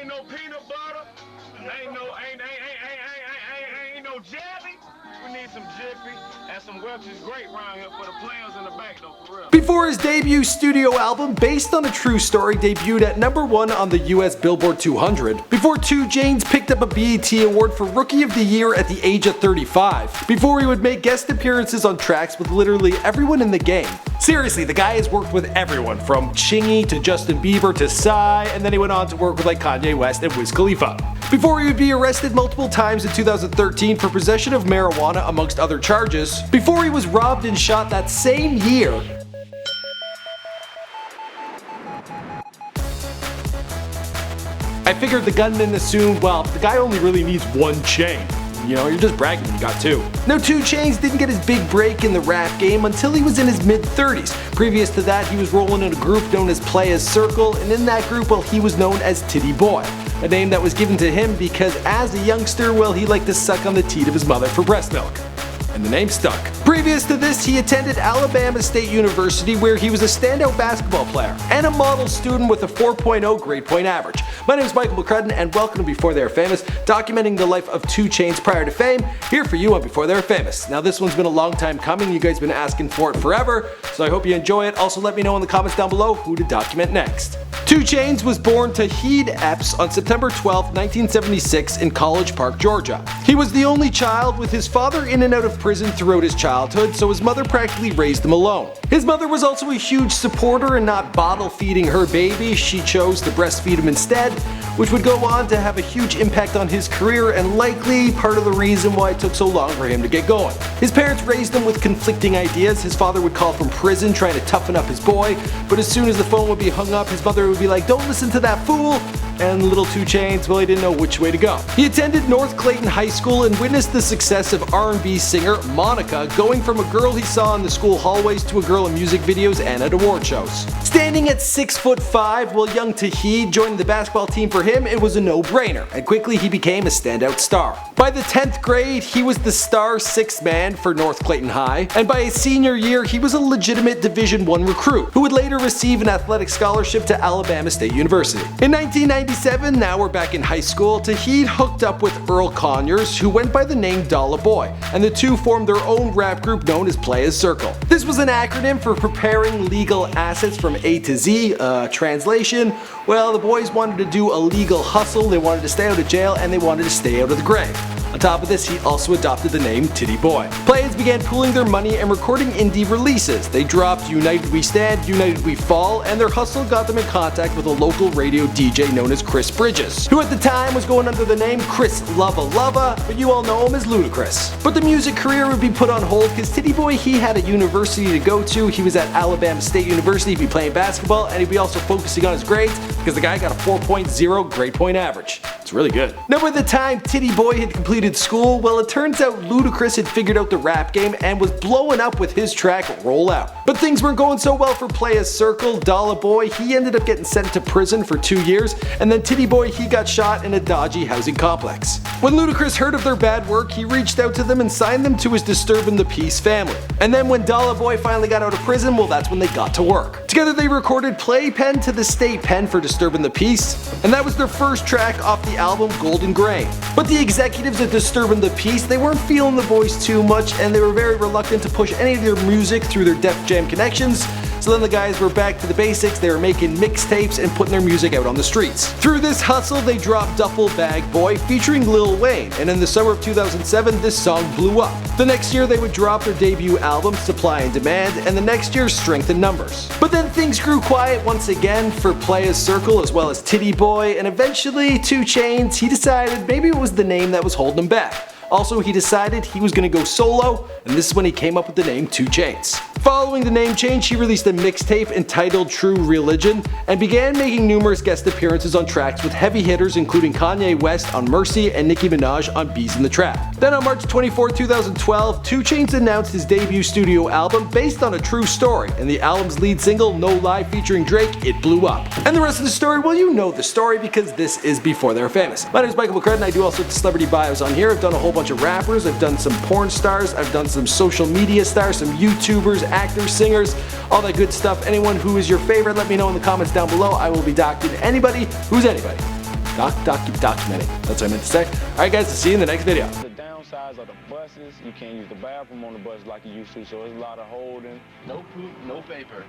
Ain't no peanut butter. Ain't no jelly. We need some Jiffy and some Welch's grape around here for the players in the back though, for real. Before his debut studio album, based on a true story, debuted at #1 on the US Billboard 200. Before Chainz picked up a BET award for Rookie of the Year at the age of 35. Before he would make guest appearances on tracks with literally everyone in the game. Seriously, the guy has worked with everyone from Chingy to Justin Bieber to Psy, and then he went on to work with like Kanye West and Wiz Khalifa. Before he would be arrested multiple times in 2013 for possession of marijuana amongst other charges. Before he was robbed and shot that same year. I figured the gunman assumed, well, the guy only really needs one chain. You know, you're just bragging when you got two. Now, Chainz didn't get his big break in the rap game until he was in his mid-30s. Previous to that, he was rolling in a group known as Playaz Circle, and in that group, well, he was known as Tity Boi. A name that was given to him because as a youngster, well, he liked to suck on the teat of his mother for breast milk. And the name stuck. Previous to this, he attended Alabama State University where he was a standout basketball player and a model student with a 4.0 grade point average. My name is Michael McCrudden and welcome to Before They Were Famous, documenting the life of Chainz prior to fame, here for you on Before They Were Famous. Now this one's been a long time coming, you guys have been asking for it forever, so I hope you enjoy it. Also let me know in the comments down below who to document next. Chainz was born to Heed Epps on September 12, 1976 in College Park, Georgia. He was the only child with his father in and out of prison throughout his childhood, so his mother practically raised him alone. His mother was also a huge supporter in not bottle feeding her baby. She chose to breastfeed him instead, which would go on to have a huge impact on his career and likely part of the reason why it took so long for him to get going. His parents raised him with conflicting ideas. His father would call from prison trying to toughen up his boy, but as soon as the phone would be hung up, his mother would be like, "Don't listen to that fool." And little Chainz, well, he didn't know which way to go. He attended North Clayton High School and witnessed the success of R&B singer Monica, going from a girl he saw in the school hallways to a girl in music videos and at award shows. Standing at 6'5", while young Tity joined the basketball team, for him it was a no-brainer, and quickly he became a standout star. By the 10th grade, he was the star sixth man for North Clayton High, and by his senior year, he was a legitimate Division I recruit, who would later receive an athletic scholarship to Alabama State University. In 1997, now we're back in high school, Tity hooked up with Earl Conyers, who went by the name Tity Boi, and the two formed their own rap group known as Playaz Circle. This was an acronym for Preparing Legal Assets from A to Z. Translation, well, the boys wanted to do a legal hustle, they wanted to stay out of jail, and they wanted to stay out of the grave. On top of this, he also adopted the name Tity Boi. Playaz began pooling their money and recording indie releases. They dropped United We Stand, United We Fall, and their hustle got them in contact with a local radio DJ known as Chris Bridges, who at the time was going under the name Chris Lava Lava, but you all know him as Ludacris. But the music career would be put on hold because Tity Boi, he had a university to go to. He was at Alabama State University, he'd be playing basketball, and he'd be also focusing on his grades because the guy got a 4.0 grade point average. It's really good. Now by the time Tity Boi had completed school, well, it turns out Ludacris had figured out the rap game and was blowing up with his track Roll Out. But things weren't going so well for Playaz Circle. Tity Boi, he ended up getting sent to prison for 2 years, and then Tity Boi, he got shot in a dodgy housing complex. When Ludacris heard of their bad work, he reached out to them and signed them to his Disturbin' the Peace family. And then when Tity Boi finally got out of prison, well, that's when they got to work. Together they recorded Playpen to the State Pen for Disturbin' the Peace, and that was their first track off the album Golden Grain. But the executives at Disturbin' the Peace, they weren't feeling the boys too much, and they were very reluctant to push any of their music through their Def Jam connections. So then the guys were back to the basics. They were making mixtapes and putting their music out on the streets. Through this hustle, they dropped Duffel Bag Boy featuring Lil Wayne, and in the summer of 2007, this song blew up. The next year, they would drop their debut album, Supply and Demand, and the next year, Strength in Numbers. But then things grew quiet once again for Playaz Circle as well as Tity Boi, and eventually Chainz, he decided maybe it was the name that was holding him back. Also, he decided he was going to go solo, and this is when he came up with the name Chainz. Following the name change, he released a mixtape entitled True Religion and began making numerous guest appearances on tracks with heavy hitters including Kanye West on Mercy and Nicki Minaj on Bees in the Trap. Then on March 24, 2012, Chainz announced his debut studio album based on a true story, and the album's lead single, No Lie featuring Drake, it blew up. And the rest of the story, well, you know the story because this is Before They're Famous. My name is Michael McCrudden, I do all sorts of celebrity bios on here. I've done a whole bunch of rappers, I've done some porn stars, I've done some social media stars, some YouTubers, actors, singers, all that good stuff. Anyone who is your favorite, let me know in the comments down below. I will be documenting anybody who's anybody. Documenting. That's what I meant to say. Alright guys, I'll see you in the next video. The downsides of the buses, you can't use the bathroom on the bus like you used to, so it's a lot of holding. No poop, no paper.